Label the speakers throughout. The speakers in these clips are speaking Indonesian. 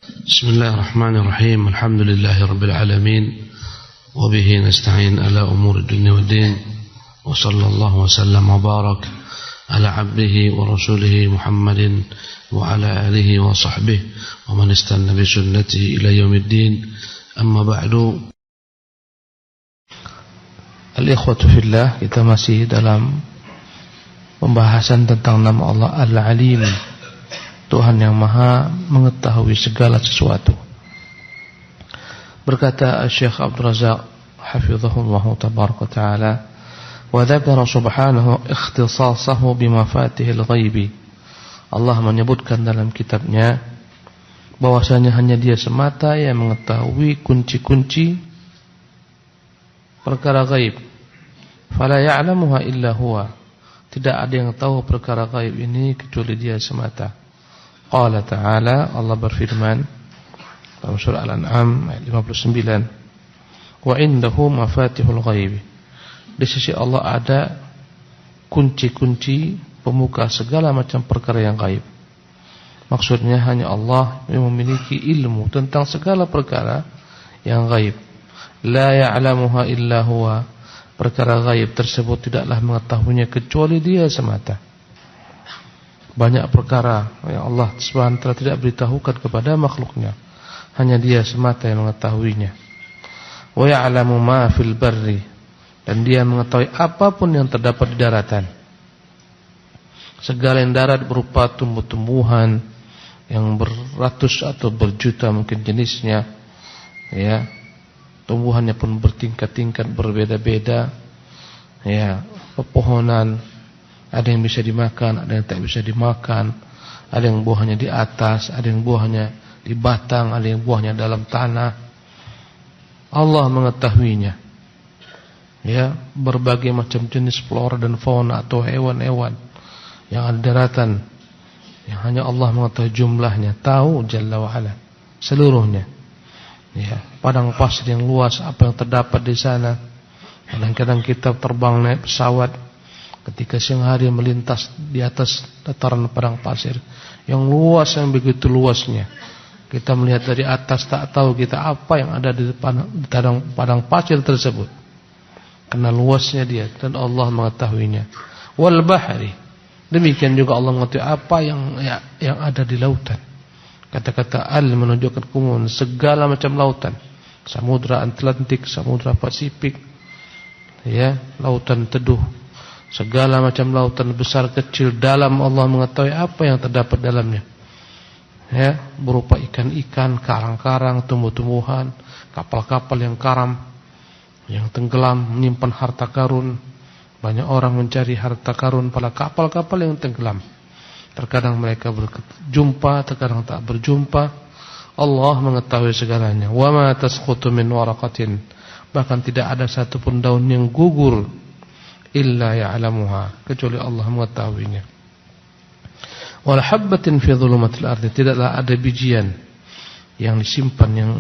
Speaker 1: بسم الله الرحمن الرحيم. الحمد لله رب العالمين وبه نستعين على أمور الدنيا والدين وصلى الله وسلم وبارك على عبده ورسوله محمد وعلى آله وصحبه ومن استنى بسنته إلى يوم الدين. أما بعد.
Speaker 2: Al-ikhwatu fillah, kita masih dalam pembahasan tentang nama Allah Al-Alim, Tuhan yang maha mengetahui segala sesuatu. Berkata Syekh Abdul Razak hafizahullah tabaraka ta'ala, wa dzakara subhanahu ikhtisasahu bimafatihil ghaibi. Allah menyebutkan dalam kitabnya bahwasanya hanya Dia semata yang mengetahui kunci-kunci perkara gaib. Fala ya'lamuha illa huwa. Tidak ada yang tahu perkara gaib ini kecuali Dia semata. Qala ta'ala, Allah berfirman dalam surah Al-An'am ayat 59, wa indahu mafatihul ghaib. Di sisi Allah ada kunci-kunci pemuka segala macam perkara yang gaib. Maksudnya hanya Allah yang memiliki ilmu tentang segala perkara yang gaib. La ya'lamuha illa huwa. Perkara gaib tersebut tidaklah mengetahuinya kecuali Dia semata. Banyak perkara yang Allah SWT tidak beritahukan kepada makhluknya, hanya Dia semata yang mengetahuinya. Wa ya'lamu ma fil barri. Dan Dia mengetahui apapun yang terdapat di daratan. Segala yang darat berupa tumbuh-tumbuhan yang beratus atau berjuta mungkin jenisnya, ya. Tumbuhannya pun bertingkat-tingkat, berbeda-beda, ya. Pepohonan, ada yang bisa dimakan, ada yang tak bisa dimakan, ada yang buahnya di atas, ada yang buahnya di batang, ada yang buahnya dalam tanah. Allah mengetahuinya, ya. Berbagai macam jenis flora dan fauna atau hewan-hewan yang ada di daratan, yang hanya Allah mengetahui jumlahnya, tahu Jalla wa Ala seluruhnya. Ya, padang pasir yang luas, apa yang terdapat di sana. Kadang-kadang kita terbang naik pesawat, ketika siang hari melintas di atas dataran padang pasir yang luas, yang begitu luasnya. Kita melihat dari atas, tak tahu kita apa yang ada di padang pasir tersebut, karena luasnya dia, dan Allah mengetahuinya. Wal bahri, demikian juga Allah mengetahui apa yang ada di lautan. Kata-kata al menunjukkan umum segala macam lautan, samudra Atlantik, samudra Pasifik, ya, lautan teduh, segala macam lautan besar kecil, dalam Allah mengetahui apa yang terdapat dalamnya, ya, berupa ikan-ikan, karang-karang, tumbuh-tumbuhan, kapal-kapal yang karam, yang tenggelam menyimpan harta karun. Banyak orang mencari harta karun pada kapal-kapal yang tenggelam. Terkadang mereka berjumpa, terkadang tak berjumpa. Allah mengetahui segalanya. Wa ma tasqutu min waraqatin. Bahkan tidak ada satupun daun yang gugur illa ya'lamuha, kecuali Allah mengetahuinya. Wala habbatin fi dhulumatil ardi. Tidaklah ada bijian yang disimpan, yang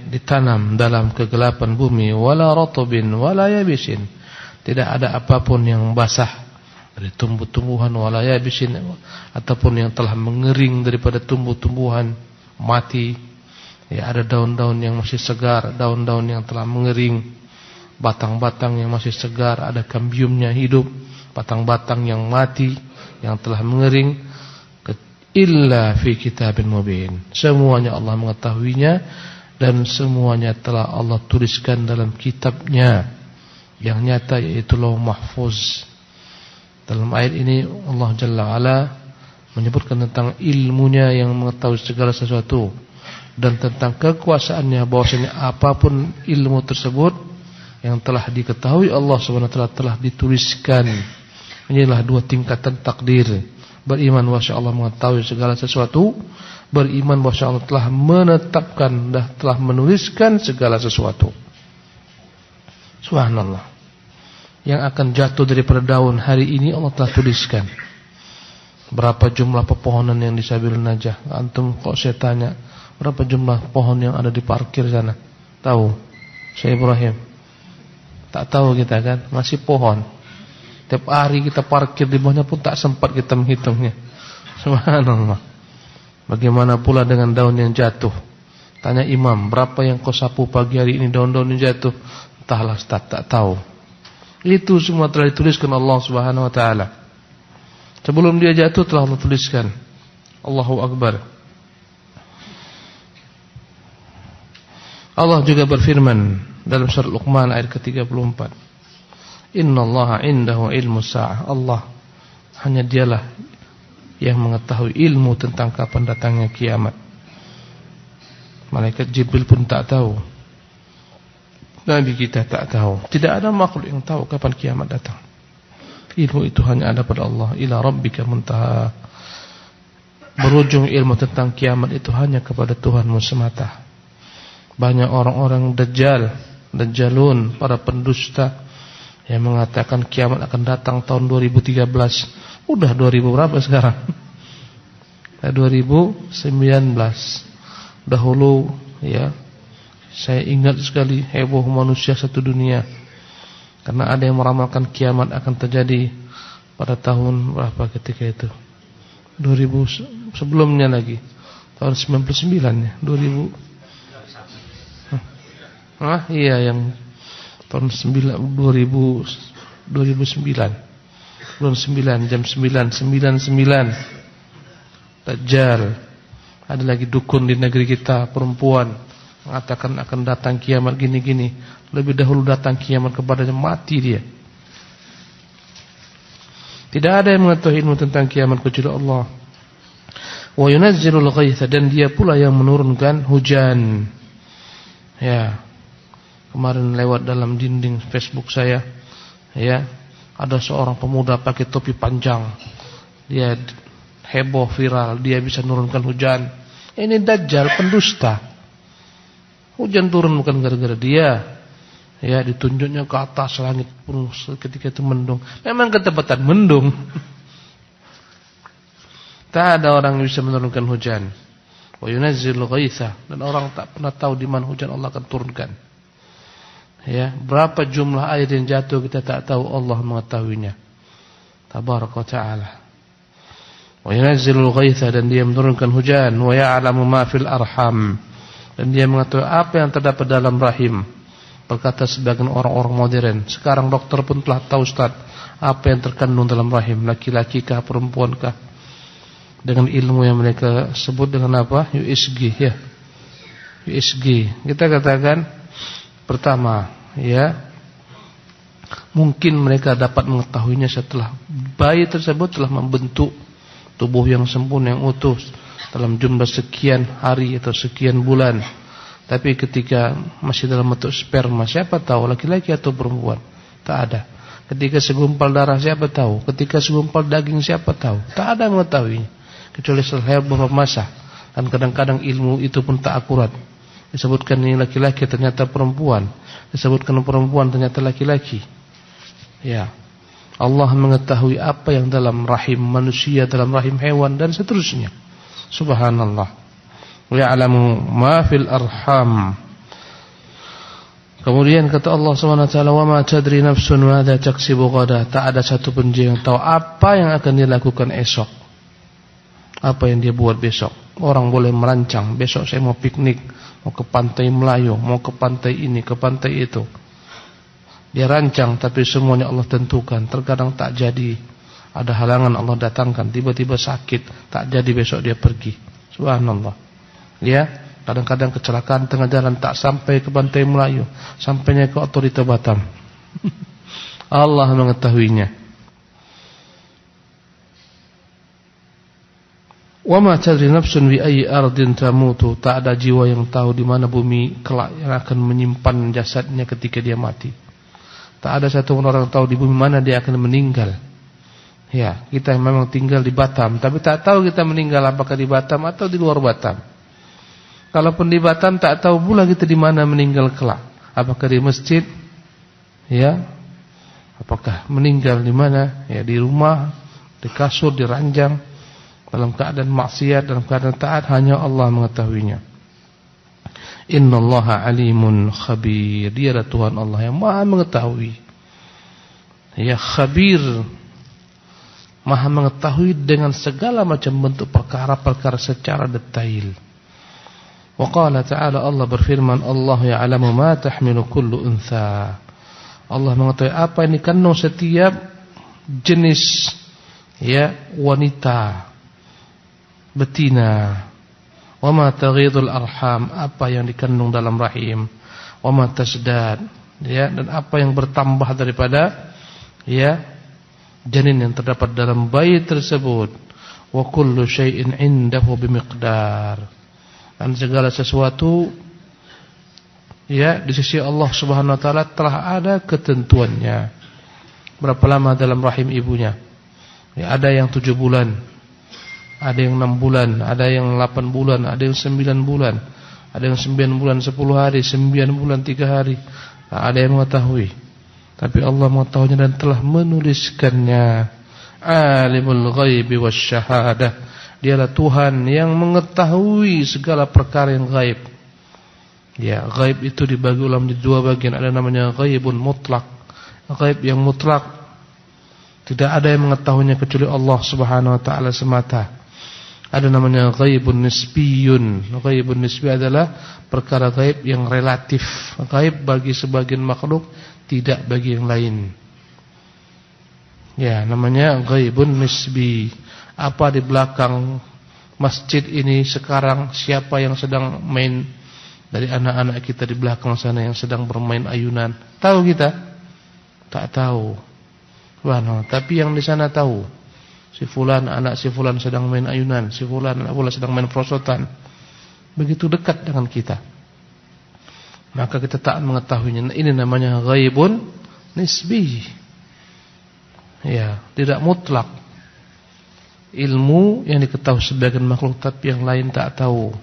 Speaker 2: ditanam dalam kegelapan bumi. Wala ratbin wala yabisin. Tidak ada apapun yang basah dari tumbuh-tumbuhan, wala yabisin, ataupun yang telah mengering daripada tumbuh-tumbuhan mati. Ya, ada daun-daun yang masih segar, daun-daun yang telah mengering, batang-batang yang masih segar, ada kambiumnya hidup, batang-batang yang mati yang telah mengering. Illa fi kitabin mubin. Semuanya Allah mengetahuinya, dan semuanya telah Allah tuliskan dalam kitabnya yang nyata, yaitu Lauh Mahfuz. Dalam ayat ini Allah Jalla wa'ala menyebutkan tentang ilmunya yang mengetahui segala sesuatu, dan tentang kekuasaannya, bahwasanya apapun ilmu tersebut yang telah diketahui Allah SWT telah dituliskan. Inilah dua tingkatan takdir. Beriman bahwa Allah mengetahui segala sesuatu, beriman bahwa Allah telah menetapkan dan telah menuliskan segala sesuatu. Subhanallah. Yang akan jatuh daripada daun hari ini Allah telah tuliskan. Berapa jumlah pepohonan yang di Sabil Najah? Antum kok saya tanya, berapa jumlah pohon yang ada di parkir sana? Tahu? Saya Ibrahim. Tak tahu kita kan? Masih pohon. Tiap hari kita parkir di bawahnya pun tak sempat kita menghitungnya. Subhanallah. Bagaimana pula dengan daun yang jatuh? Tanya imam, berapa yang kau sapu pagi hari ini daun-daun yang jatuh? Entahlah, Ustaz, tak tahu. Itu semua telah dituliskan Allah Subhanahu wa taala. Sebelum dia jatuh telah Allah tuliskan. Allahu Akbar. Allah juga berfirman dalam surat Luqman ayat ke-34. Innallaha 'indahu ilmus sa'ah. Allah hanya dialah yang mengetahui ilmu tentang kapan datangnya kiamat. Malaikat Jibril pun tak tahu. Nabi kita tak tahu. Tidak ada makhluk yang tahu kapan kiamat datang. Ilmu itu hanya ada pada Allah. Ila rabbika muntaha. Berujung ilmu tentang kiamat itu hanya kepada Tuhanmu semata. Banyak orang-orang dajjalun, para pendusta yang mengatakan kiamat akan datang tahun 2013. Udah 2000 berapa sekarang? 2019. Dahulu ya, saya ingat sekali heboh manusia satu dunia karena ada yang meramalkan kiamat akan terjadi pada tahun berapa ketika itu? 2000 sebelumnya lagi. Tahun 99 ya, 2000. Iya yang tahun 2009. Bulan 9 jam 9:99. Dajjal. Ada lagi dukun di negeri kita perempuan mengatakan akan datang kiamat gini-gini. Lebih dahulu datang kiamat kepadanya, mati dia. Tidak ada yang mengetahui ilmu tentang kiamat kecuali Allah. Wa yunazzilul ghaitha, dan dia pula yang menurunkan hujan. Ya. Kemarin lewat dalam dinding Facebook saya, ya, ada seorang pemuda pakai topi panjang. Dia heboh viral, dia bisa menurunkan hujan. Ini Dajjal, pendusta. Hujan turun bukan gara-gara dia. Ya, ditunjuknya ke atas langit pun ketika itu mendung. Memang ketepatan mendung. Tak ada orang yang bisa menurunkan hujan. Wa yunazzilul ghaitha, dan orang tak pernah tahu di mana hujan Allah akan turunkan. Ya, berapa jumlah air yang jatuh kita tak tahu, Allah mengetahuinya. Tabaraka wa ta'ala. Wa yunazzilul ghaitha, dan dia menurunkan hujan. Wa ya'lamu ma fil arham, dan dia mengetahui apa yang terdapat dalam rahim. Berkata sebagian orang-orang modern, sekarang dokter pun telah tahu, Ustaz, apa yang terkandung dalam rahim, laki-laki kah, perempuan kah, dengan ilmu yang mereka sebut dengan apa? USG, ya. USG. Kita katakan pertama, ya, mungkin mereka dapat mengetahuinya setelah bayi tersebut telah membentuk tubuh yang sempurna, yang utuh dalam jumlah sekian hari atau sekian bulan. Tapi ketika masih dalam bentuk sperma, siapa tahu laki-laki atau perempuan? Tak ada. Ketika segumpal darah, siapa tahu? Ketika segumpal daging, siapa tahu? Tak ada yang mengetahuinya kecuali setelah beberapa masa. Dan kadang-kadang ilmu itu pun tak akurat. Disebutkan ini laki-laki, ternyata perempuan. Disebutkan perempuan, ternyata laki-laki. Ya, Allah mengetahui apa yang dalam rahim manusia, dalam rahim hewan, dan seterusnya. Subhanallah. Ya'lamu ma fil arham. Kemudian kata Allah SWT, wa ma tadri nafsun madza taksibu ghadan. Tak ada satu pun yang tahu apa yang akan dia lakukan esok, apa yang dia buat besok. Orang boleh merancang, besok saya mau piknik, mau ke pantai Melayu, mau ke pantai ini, ke pantai itu. Dia rancang, tapi semuanya Allah tentukan. Terkadang tak jadi, ada halangan Allah datangkan, tiba-tiba sakit, tak jadi besok dia pergi. Subhanallah. Ya, kadang-kadang kecelakaan tengah jalan, tak sampai ke pantai Melayu, sampainya ke otorita Batam. Allah mengetahuinya. Wa ma tadri nafsun bi ayyi ardin tamutu. Tak ada jiwa yang tahu di mana bumi kelak yang akan menyimpan jasadnya ketika dia mati. Tak ada satu orang tahu di bumi mana dia akan meninggal. Ya, kita memang tinggal di Batam, tapi tak tahu kita meninggal apakah di Batam atau di luar Batam. Kalaupun di Batam, tak tahu pula kita di mana meninggal kelak. Apakah di masjid? Ya. Apakah meninggal di mana? Ya, di rumah, di kasur, di ranjang, dalam keadaan maksiat, dalam keadaan taat, hanya Allah mengetahuinya. Innallaha alimun khabir. Dia adalah Tuhan Allah yang Maha mengetahui. Ya, khabir. Maha mengetahui dengan segala macam bentuk perkara-perkara secara detail. Wa qala ta'ala, Allah berfirman, Allah ya'lamu ma tahmilu kullu untha. Allah mengetahui apa yang dikandung setiap jenis wanita, betina. Wa ma taghidul arham, apa yang dikandung dalam rahim. Wa ma tasdad, dan apa yang bertambah daripada janin yang terdapat dalam bayi tersebut. Wa kullu syai'in 'indahu bimiqdar, dan segala sesuatu di sisi Allah Subhanahu wa taala telah ada ketentuannya. Berapa lama dalam rahim ibunya? Ada yang 7 bulan, ada yang 6 bulan, ada yang 8 bulan, ada yang 9 bulan, ada yang 9 bulan 10 hari, 9 bulan 3 hari. Ada yang mengetahui, tapi Allah mengetahuinya dan telah menuliskannya. Alimul ghaibi wasyahadah, dialah Tuhan yang mengetahui segala perkara yang gaib. Gaib itu dibagi ulang menjadi 2 bagian. Ada namanya ghaibun mutlak, gaib yang mutlak, tidak ada yang mengetahuinya kecuali Allah Subhanahu wa taala semata. Ada namanya ghaibun nisbiyun. Ghaibun nisbi adalah perkara gaib yang relatif, gaib bagi sebagian makhluk, tidak bagi yang lain. Namanya ghaibun nisbi. Apa di belakang masjid ini sekarang, siapa yang sedang main dari anak-anak kita di belakang sana yang sedang bermain ayunan? Tahu kita? Tak tahu. Tapi yang di sana tahu. Si fulan, anak si fulan sedang main ayunan, si fulan, anak fulan sedang main prosotan. Begitu dekat dengan kita, maka kita tak mengetahuinya. Ini namanya ghaibun nisbi. Tidak mutlak. Ilmu yang diketahui sebagian makhluk tapi yang lain tak tahu.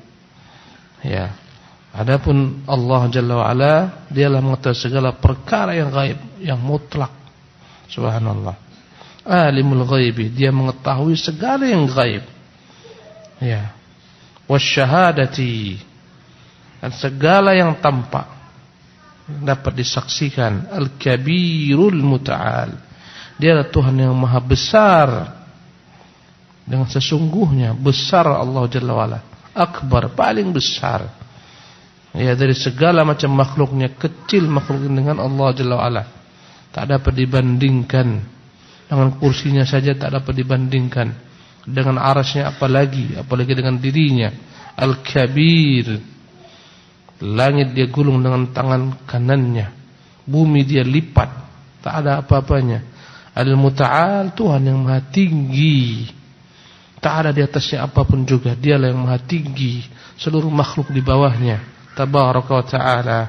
Speaker 2: Adapun Allah Jalla wa Ala, dialah mengetahui segala perkara yang gaib, yang mutlak. Subhanallah. Alimul ghaibi, dia mengetahui segala yang gaib. Wasyahadati, dan segala yang tampak dapat disaksikan. Al-kabirul muta'al, dialah Tuhan yang maha besar. Dengan sesungguhnya besar Allah Jalla wa Ala, akbar, paling besar. Dari segala macam makhluknya, kecil makhluk dengan Allah Jalla wa Ala, tak dapat dibandingkan. Dengan kursinya saja tak dapat dibandingkan, dengan arasnya apalagi dengan dirinya. Al-kabir, langit dia gulung dengan tangan kanannya, bumi dia lipat, tak ada apa-apanya. Al-muta'al, Tuhan yang maha tinggi, tak ada di atasnya apapun juga. Dialah yang maha tinggi, seluruh makhluk di bawahnya. Tabaraka wa ta'ala.